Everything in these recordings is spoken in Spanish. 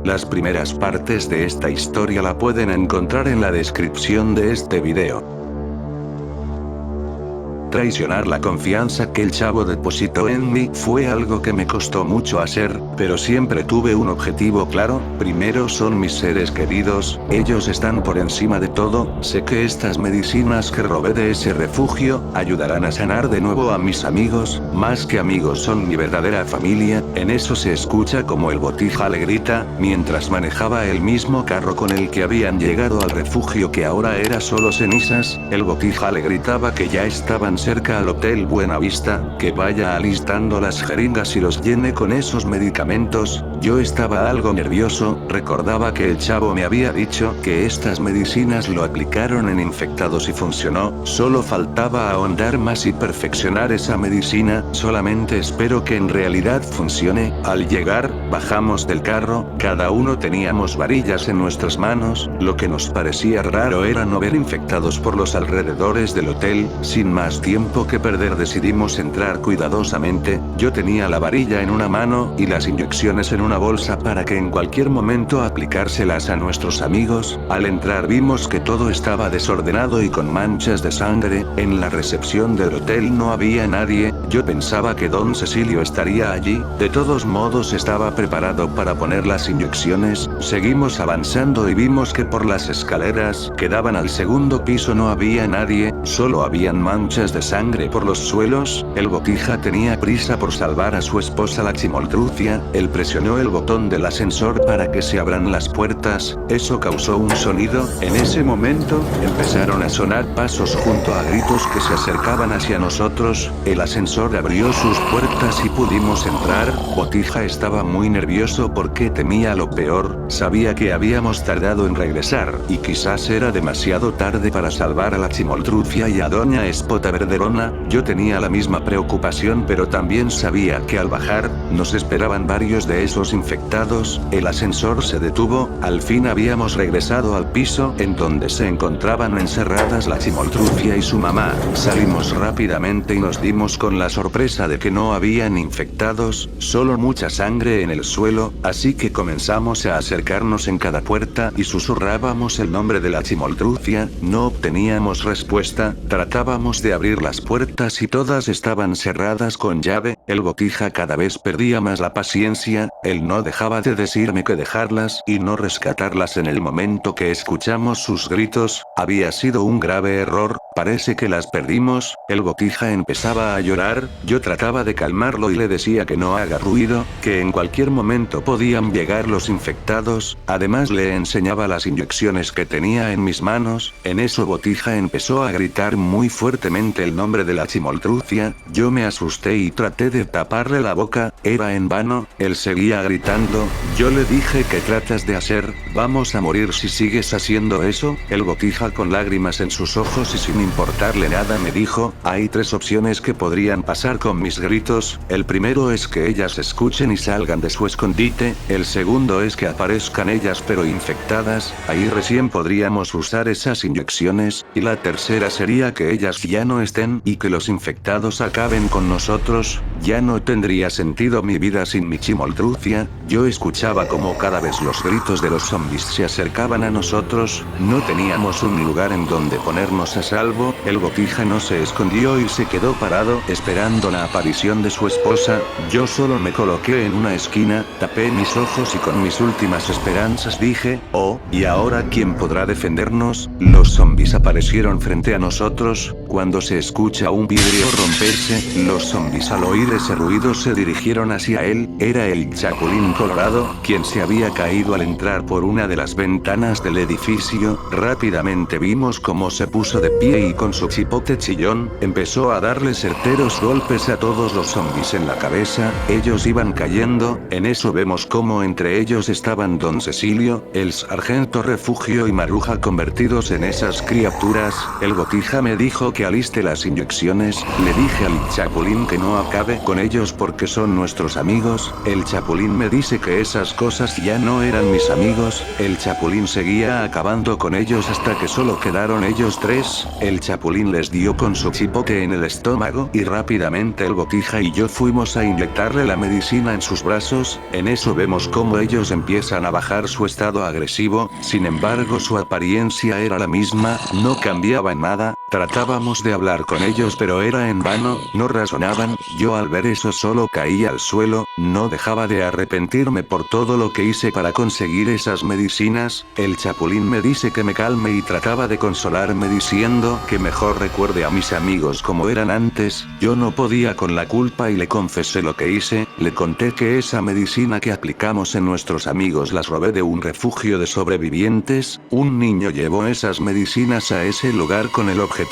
Las primeras partes de esta historia la pueden encontrar en la descripción de este video. Traicionar la confianza que el chavo depositó en mí fue algo que me costó mucho hacer, pero siempre tuve un objetivo claro. Primero son mis seres queridos, ellos están por encima de todo. Sé que estas medicinas que robé de ese refugio ayudarán a sanar de nuevo a mis amigos. Más que amigos, son mi verdadera familia. En eso se escucha como el Botija le grita, mientras manejaba el mismo carro con el que habían llegado al refugio, que ahora era solo cenizas. El Botija le gritaba que ya estaban cerca al Hotel Buenavista, que vaya alistando las jeringas y los llene con esos medicamentos. Yo estaba algo nervioso, recordaba que el chavo me había dicho que estas medicinas lo aplicaron en infectados y funcionó, solo faltaba ahondar más y perfeccionar esa medicina. Solamente espero que en realidad funcione. Al llegar, bajamos del carro, cada uno teníamos varillas en nuestras manos. Lo que nos parecía raro era no ver infectados por los alrededores del hotel. Sin más tiempo que perder, decidimos entrar cuidadosamente. Yo tenía la varilla en una mano y las inyecciones en una bolsa para que en cualquier momento aplicárselas a nuestros amigos. Al entrar vimos que todo estaba desordenado y con manchas de sangre. En la recepción del hotel no había nadie. Yo pensaba que Don Cecilio estaría allí. De todos modos estaba preparado para poner las inyecciones. Seguimos avanzando y vimos que por las escaleras que daban al segundo piso no había nadie, solo habían manchas de sangre por los suelos. El Botija tenía prisa por salvar a su esposa la Chimoltrucia. Él presionó el botón del ascensor para que se abran las puertas. Eso causó un sonido. En ese momento, empezaron a sonar pasos junto a gritos que se acercaban hacia nosotros. El ascensor abrió sus puertas y pudimos entrar. Botija estaba muy nervioso porque temía lo peor. Sabía que habíamos tardado en regresar, y quizás era demasiado tarde para salvar a la Chimoltrucia y a Doña Espota Verderona. Yo tenía la misma preocupación, pero también sabía que al bajar, nos esperaban varios de esos infectados. El ascensor se detuvo. Al fin habíamos regresado al piso en donde se encontraban encerradas la Chimoltrucia y su mamá. Salimos rápidamente y nos dimos con la sorpresa de que no habían infectados, solo mucha sangre en el suelo, así que comenzamos a acercarnos en cada puerta y susurrábamos el nombre de la Chimoltrucia. No obteníamos respuesta. Tratábamos de abrir las puertas y todas estaban cerradas con llave. El Botija cada vez perdía más la paciencia. Él no dejaba de decirme que dejarlas y no rescatarlas en el momento que escuchamos sus gritos. Había sido un grave error. Parece que las perdimos. El Botija empezaba a llorar. Yo trataba de calmarlo y le decía que no haga ruido, que en cualquier momento podían llegar los infectados. Además le enseñaba las inyecciones que tenía en mis manos. En eso Botija empezó a gritar muy fuertemente el nombre de la Chimoltrucia. Yo me asusté y traté de taparle la boca. Era en vano. Él seguía gritando. Yo le dije: ¿qué tratas de hacer? Vamos a morir si sigues haciendo eso. El Botija, con lágrimas en sus ojos y sin importarle nada, me dijo: hay tres opciones que podrían pasar con mis gritos. El primero es que ellas escuchen y salgan de su escondite. El segundo es que aparezcan ellas pero infectadas. Ahí recién podríamos usar esas inyecciones. Y la tercera sería que ellas ya no estén y que los infectados acaben con nosotros. Ya no tendría sentido mi vida sin mi Chimoltrucia. Yo escuchaba como cada vez los gritos de los zombies se acercaban a nosotros. No teníamos un lugar en donde ponernos a salvo. El Botija no se escondió y se quedó parado, esperando la aparición de su esposa. Yo solo me coloqué en una esquina, tapé mis ojos y con mis últimas esperanzas dije: oh, ¿y ahora quién podrá defendernos? Los zombies aparecieron frente a nosotros. Cuando se escucha un vidrio romperse, los zombies, al oír ese ruido, se dirigieron hacia él. Era el Chapulín Colorado, quien se había caído al entrar por una de las ventanas del edificio. Rápidamente vimos cómo se puso de pie y con su chipote chillón, empezó a darle certeros golpes a todos los zombies en la cabeza. Ellos iban cayendo. En eso vemos cómo entre ellos estaban Don Cecilio, el sargento Refugio y Maruja convertidos en esas criaturas. El Botija me dijo que aliste las inyecciones. Le dije al Chapulín que no acabe con ellos porque son nuestros amigos. El Chapulín me dice que esas cosas ya no eran mis amigos. El Chapulín seguía acabando con ellos hasta que solo quedaron ellos tres. El Chapulín Chapulín les dio con su chipote en el estómago y rápidamente el Botija y yo fuimos a inyectarle la medicina en sus brazos. En eso vemos cómo ellos empiezan a bajar su estado agresivo, sin embargo su apariencia era la misma, no cambiaba en nada. Tratábamos de hablar con ellos pero era en vano, no razonaban. Yo al ver eso solo caía al suelo, no dejaba de arrepentirme por todo lo que hice para conseguir esas medicinas. El Chapulín me dice que me calme y trataba de consolarme diciendo que mejor recuerde a mis amigos como eran antes. Yo no podía con la culpa y le confesé lo que hice, le conté que esa medicina que aplicamos en nuestros amigos las robé de un refugio de sobrevivientes. Un niño llevó esas medicinas a ese lugar con el objetivo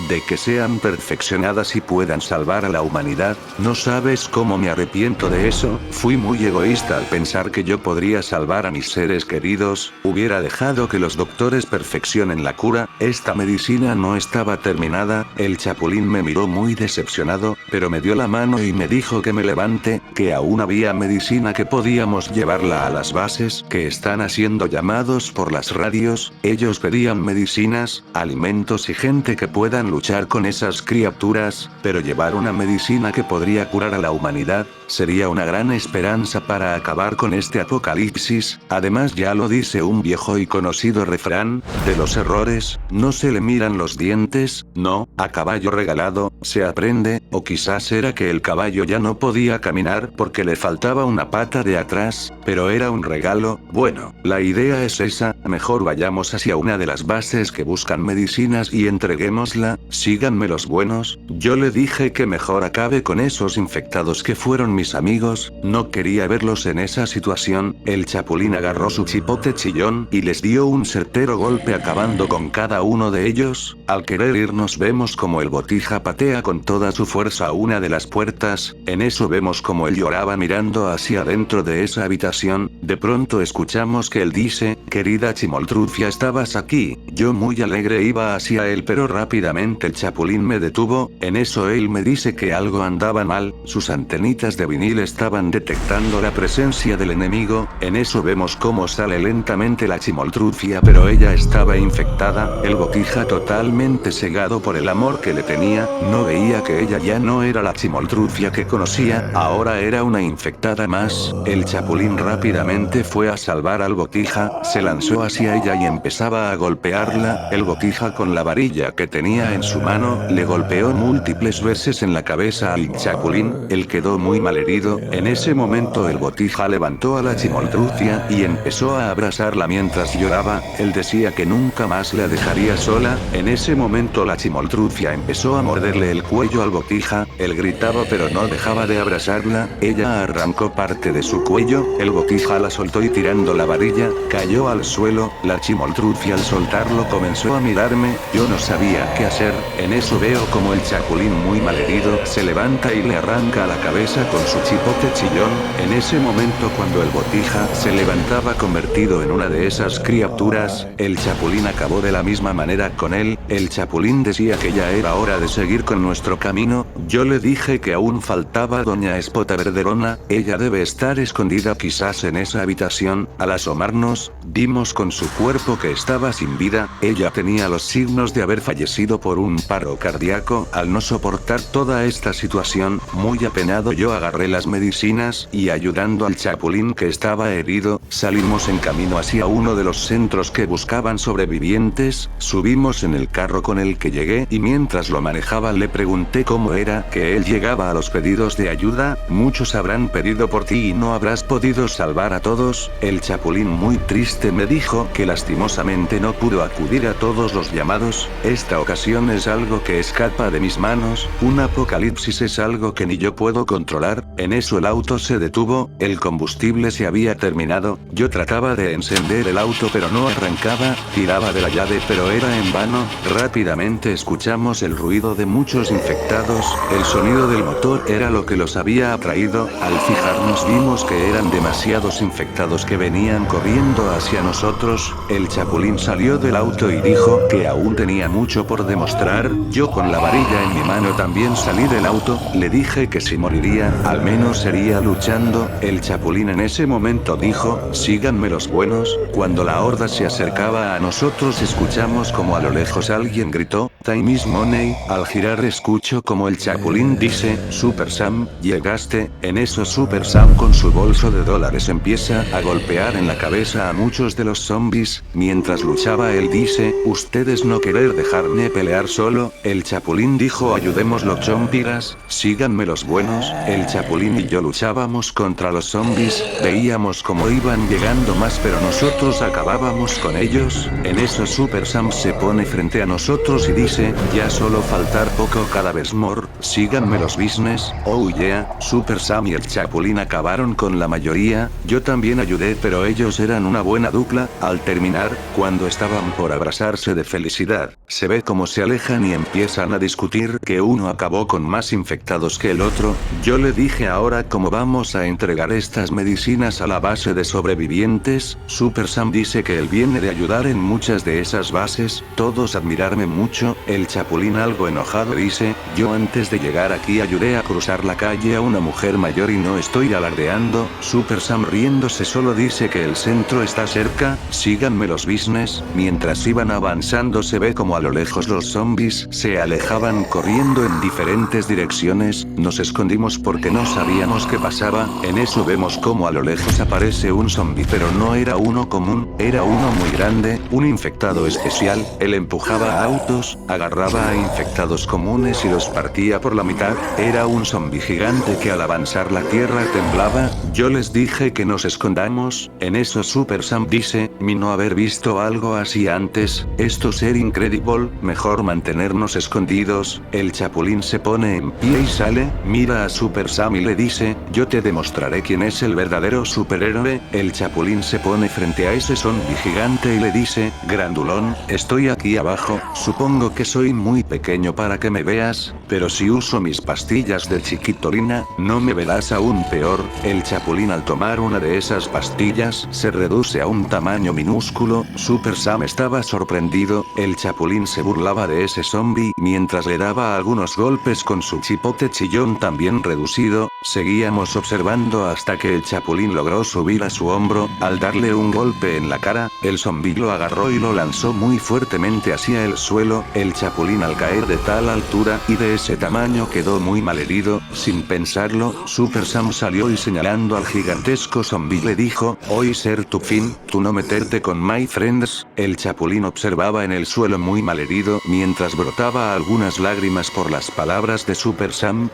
de que sean perfeccionadas y puedan salvar a la humanidad. No sabes cómo me arrepiento de eso, fui muy egoísta al pensar que yo podría salvar a mis seres queridos, hubiera dejado que los doctores perfeccionen la cura. Esta medicina no estaba terminada. El Chapulín me miró muy decepcionado, pero me dio la mano y me dijo que me levante, que aún había medicina que podíamos llevarla a las bases que están haciendo llamados por las radios. Ellos pedían medicinas, alimentos y gente que puedan luchar con esas criaturas, pero llevar una medicina que podría curar a la humanidad sería una gran esperanza para acabar con este apocalipsis. Además ya lo dice un viejo y conocido refrán, de los errores, no se le miran los dientes. No, a caballo regalado, se aprende. O quizás era que el caballo ya no podía caminar porque le faltaba una pata de atrás, pero era un regalo. Bueno, la idea es esa, mejor vayamos hacia una de las bases que buscan medicinas y entreguémosla. Síganme los buenos. Yo le dije que mejor acabe con esos infectados que fueron mis amigos, no quería verlos en esa situación. El Chapulín agarró su chipote chillón y les dio un certero golpe acabando con cada uno de ellos. Al querer irnos vemos como el Botija patea con toda su fuerza una de las puertas. En eso vemos como él lloraba mirando hacia adentro de esa habitación. De pronto escuchamos que él dice, querida Chimoltrufia, ¿estabas aquí? Yo muy alegre iba hacia él pero rápidamente el Chapulín me detuvo. En eso él me dice que algo andaba mal, sus antenitas de vinil estaban detectando la presencia del enemigo. En eso vemos cómo sale lentamente la Chimoltrufia pero ella estaba infectada. El Botija totalmente cegado por el amor que le tenía, no veía que ella ya no era la Chimoltrufia que conocía, ahora era una infectada más. El Chapulín rápidamente fue a salvar al Botija, se lanzó hacia ella y empezaba a golpearla. El Botija con la varilla que tenía en su mano, le golpeó múltiples veces en la cabeza al Chapulín, él quedó muy malherido. En ese momento el Botija levantó a la Chimoltrufia y empezó a abrazarla mientras lloraba. Él decía que nunca más la dejaría sola. En ese momento la Chimoltrufia empezó a morderle el cuello al Botija, él gritaba pero no dejaba de abrazarla. Ella arrancó parte de su cuello, el Botija la soltó y tirando la varilla, cayó al suelo. La Chimoltrufia al soltarlo comenzó a mirarme, yo no sabía qué hacer. En eso veo como el Chapulín muy malherido se levanta y le arranca la cabeza con su chipote chillón. En ese momento cuando el Botija se levantaba convertido en una de esas criaturas, el Chapulín acabó de la misma manera con él. El Chapulín decía que ya era hora de seguir con nuestro camino. Yo le dije que aún faltaba doña Espota Verderona, ella debe estar escondida quizás en esa habitación. Al asomarnos, dimos con su cuerpo que estaba sin vida, ella tenía los signos de haber fallecido por un paro cardíaco. Al no soportar toda esta situación, muy apenado yo agarré las medicinas y ayudando al Chapulín que estaba herido, salimos en camino hacia uno de los centros que buscaban sobrevivientes. Subimos en el carro con el que llegué y mientras lo manejaba le pregunté cómo era que él llegaba a los pedidos de ayuda. Muchos habrán pedido por ti y no habrás podido salvar a todos. El Chapulín muy triste me dijo que lastimosamente no pudo acudir a todos los llamados. Esta ocasión es algo que escapa de mis manos, un apocalipsis es algo que ni yo puedo controlar. En eso el auto se detuvo, el combustible se había terminado, yo trataba de encender el auto pero no arrancaba, tiraba de la llave pero era en vano. Rápidamente escuchamos el ruido de muchos infectados, el sonido del motor era lo que los había atraído. Al fijarnos vimos que eran demasiados infectados que venían corriendo hacia nosotros. El Chapulín salió del auto y dijo que aún tenía mucho mucho por demostrar, yo con la varilla en mi mano también salí del auto, le dije que si moriría, al menos sería luchando, el chapulín en ese momento dijo, síganme los buenos, cuando la horda se acercaba a nosotros escuchamos como a lo lejos alguien gritó, time is money, al girar escucho como el chapulín dice, Super Sam, llegaste, en eso Super Sam con su bolso de dólares empieza a golpear en la cabeza a muchos de los zombies, mientras luchaba él dice, ustedes no querer dejarme pelear solo, el chapulín dijo ayudemos los zombies, síganme los buenos, el chapulín y yo luchábamos contra los zombies, veíamos como iban llegando más pero nosotros acabábamos con ellos, en eso Super Sam se pone frente a nosotros y dice, ya solo faltar poco cada vez more, síganme los business, oh yeah, Super Sam y el chapulín acabaron con la mayoría, yo también ayudé pero ellos eran una buena dupla, al terminar, cuando estaban por abrazarse de felicidad, se ve como se alejan y empiezan a discutir que uno acabó con más infectados que el otro, yo le dije ahora cómo vamos a entregar estas medicinas a la base de sobrevivientes, Super Sam dice que él viene de ayudar en muchas de esas bases, todos admirarme mucho, el chapulín algo enojado dice, yo antes de llegar aquí ayudé a cruzar la calle a una mujer mayor y no estoy alardeando, Super Sam riéndose solo dice que el centro está cerca, síganme los business, mientras iban avanzando se ve como a lo lejos los zombies se alejaban corriendo en diferentes direcciones, nos escondimos porque no sabíamos qué pasaba, en eso vemos como a lo lejos aparece un zombie pero no era uno común, era uno muy grande, un infectado especial, él empujaba a autos, agarraba a infectados comunes y los partía por la mitad, era un zombie gigante que al avanzar la tierra temblaba, yo les dije que nos escondamos, en eso Super Sam dice, mi no haber visto algo así antes, esto ser incredible, mejor mantenernos escondidos, el chapulín se pone en pie y sale, mira a Super Sam y le dice, yo te demostraré quién es el verdadero superhéroe, el chapulín se pone frente a ese zombie gigante y le dice, grandulón, estoy aquí abajo, supongo que soy muy pequeño para que me veas, pero si uso mis pastillas de chiquitolina, no me verás aún peor, el chapulín al tomar una de esas pastillas, se reduce a un tamaño minúsculo, Super Sam estaba sorprendido, el chapulín se burlaba de ese zombie mientras le daba algunos golpes con su chipote chillón también reducido, seguíamos observando hasta que el chapulín logró subir a su hombro, al darle un golpe en la cara, el zombie lo agarró y lo lanzó muy fuertemente hacia el suelo, el chapulín al caer de tal altura y de ese tamaño quedó muy malherido, sin pensarlo, Super Sam salió y señalando al gigantesco zombie le dijo, hoy ser tu fin, tú no meterte con my friends, el chapulín observaba en el suelo muy malherido mientras brotaba algunas lágrimas por las palabras de Super Sam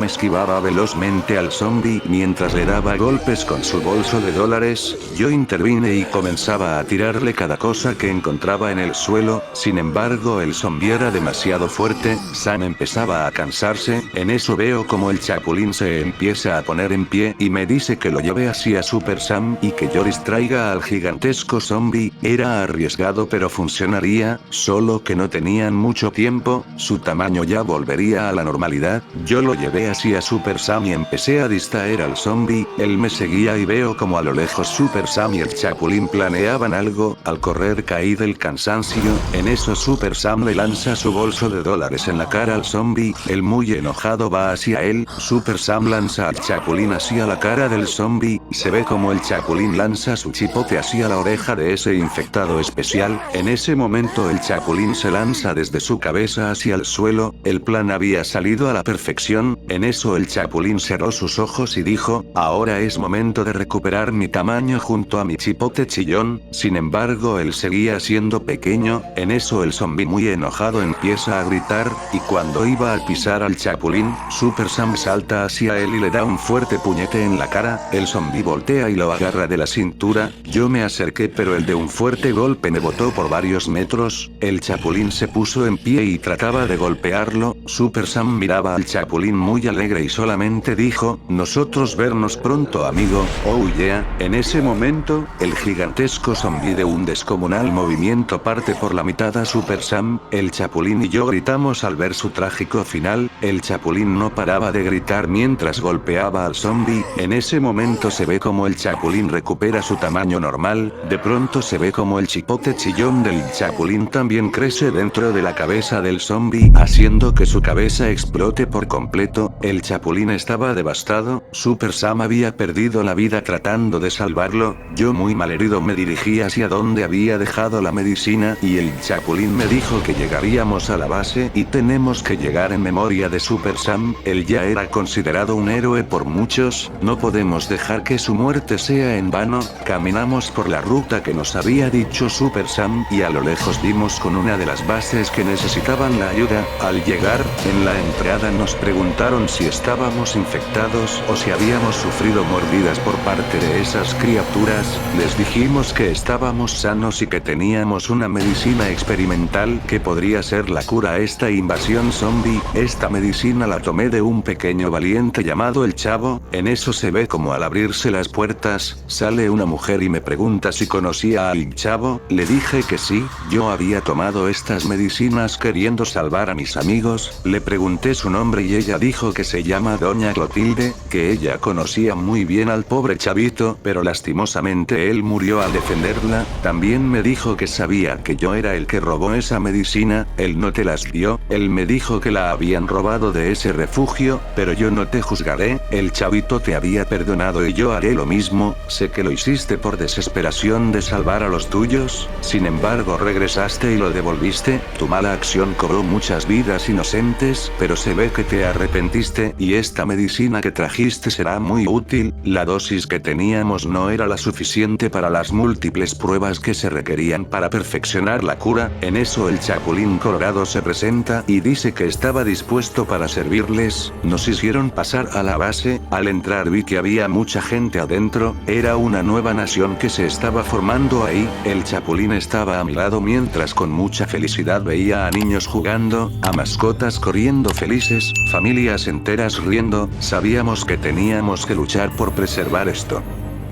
esquivaba velozmente al zombie mientras le daba golpes con su bolso de dólares, yo intervine y comenzaba a tirarle cada cosa que encontraba en el suelo, sin embargo el zombie era demasiado fuerte, Sam empezaba a cansarse, en eso veo como el chapulín se empieza a poner en pie y me dice que lo lleve hacia Super Sam y que yo distraiga al gigantesco zombie, era arriesgado pero funcionaría, solo que no tenían mucho tiempo, su tamaño ya volvería a la normalidad, yo lo llevé hacia Super Sam y empecé a distraer al zombie, él me seguía y veo como a lo lejos Super Sam y el chapulín planeaban algo, al correr caí del cansancio, en eso Super Sam le lanza su bolso de dólares en la cara al zombie, él muy enojado va hacia él, Super Sam lanza al chapulín hacia la cara del zombie, se ve como el chapulín lanza su chipote hacia la oreja de ese infectado especial, en ese momento el chapulín se lanza desde su cabeza hacia el suelo, el plan había salido a la perfección, en eso el chapulín cerró sus ojos y dijo, ahora es momento de recuperar mi tamaño junto a mi chipote chillón, sin embargo él seguía siendo pequeño, en eso el zombie muy enojado empieza a gritar, y cuando iba a pisar al chapulín, Super Sam salta hacia él y le da un fuerte puñete en la cara, el zombie voltea y lo agarra de la cintura, yo me acerqué pero el de un fuerte golpe me botó por varios metros, el chapulín se puso en pie y trataba de golpearlo, Super Sam miraba al chapulín muy alegre y solamente valiente dijo, nosotros vernos pronto amigo, oh yeah. En ese momento, el gigantesco zombie de un descomunal movimiento parte por la mitad a Super Sam, el Chapulín y yo gritamos al ver su trágico final, el Chapulín no paraba de gritar mientras golpeaba al zombie, en ese momento se ve como el Chapulín recupera su tamaño normal, de pronto se ve como el chipote chillón del Chapulín también crece dentro de la cabeza del zombie, haciendo que su cabeza explote por completo, el Chapulín estaba devastado, Super Sam había perdido la vida tratando de salvarlo, yo muy malherido me dirigí hacia donde había dejado la medicina y el Chapulín me dijo que llegaríamos a la base y tenemos que llegar en memoria de Super Sam, él ya era considerado un héroe por muchos, no podemos dejar que su muerte sea en vano, caminamos por la ruta que nos había dicho Super Sam y a lo lejos dimos con una de las bases que necesitaban la ayuda, al llegar, en la entrada nos preguntaron si estábamos infectados o si habíamos sufrido mordidas por parte de esas criaturas, les dijimos que estábamos sanos y que teníamos una medicina experimental que podría ser la cura a esta invasión zombie, esta medicina la tomé de un pequeño valiente llamado el Chavo, en eso se ve como al abrirse las puertas, sale una mujer y me pregunta si conocía al Chavo, le dije que sí, yo había tomado estas medicinas queriendo salvar a mis amigos, le pregunté su nombre y ella dijo que se llama Doña Clotilde, que ella conocía muy bien al pobre chavito, pero lastimosamente él murió al defenderla, también me dijo que sabía que yo era el que robó esa medicina, él no te las dio, él me dijo que la habían robado de ese refugio, pero yo no te juzgaré, el chavito te había perdonado y yo haré lo mismo, sé que lo hiciste por desesperación de salvar a los tuyos, sin embargo regresaste y lo devolviste, tu mala acción cobró muchas vidas inocentes, pero se ve que te arrepentiste y esta medicina que trajiste será muy útil, la dosis que teníamos no era la suficiente para las múltiples pruebas que se requerían para perfeccionar la cura, en eso el Chapulín Colorado se presenta y dice que estaba dispuesto para servirles, nos hicieron pasar a la base, al entrar vi que había mucha gente adentro, era una nueva nación que se estaba formando ahí, el Chapulín estaba a mi lado mientras con mucha felicidad veía a niños jugando, a mascotas corriendo felices, familias enteras riendo, sabíamos que teníamos que luchar por preservar esto.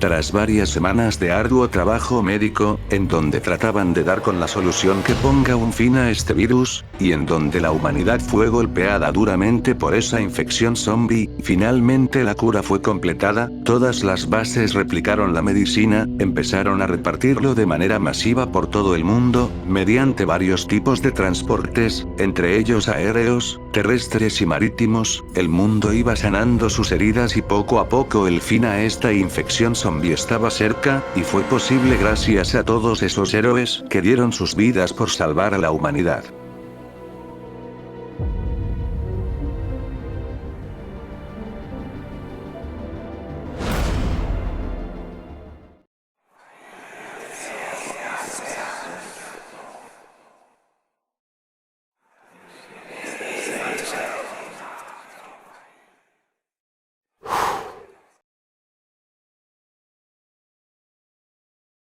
Tras varias semanas de arduo trabajo médico, en donde trataban de dar con la solución que ponga un fin a este virus, y en donde la humanidad fue golpeada duramente por esa infección zombie, finalmente la cura fue completada, todas las bases replicaron la medicina, empezaron a repartirlo de manera masiva por todo el mundo, mediante varios tipos de transportes, entre ellos aéreos, terrestres y marítimos, el mundo iba sanando sus heridas y poco a poco el fin a esta infección zombie estaba cerca, y fue posible gracias a todos esos héroes que dieron sus vidas por salvar a la humanidad.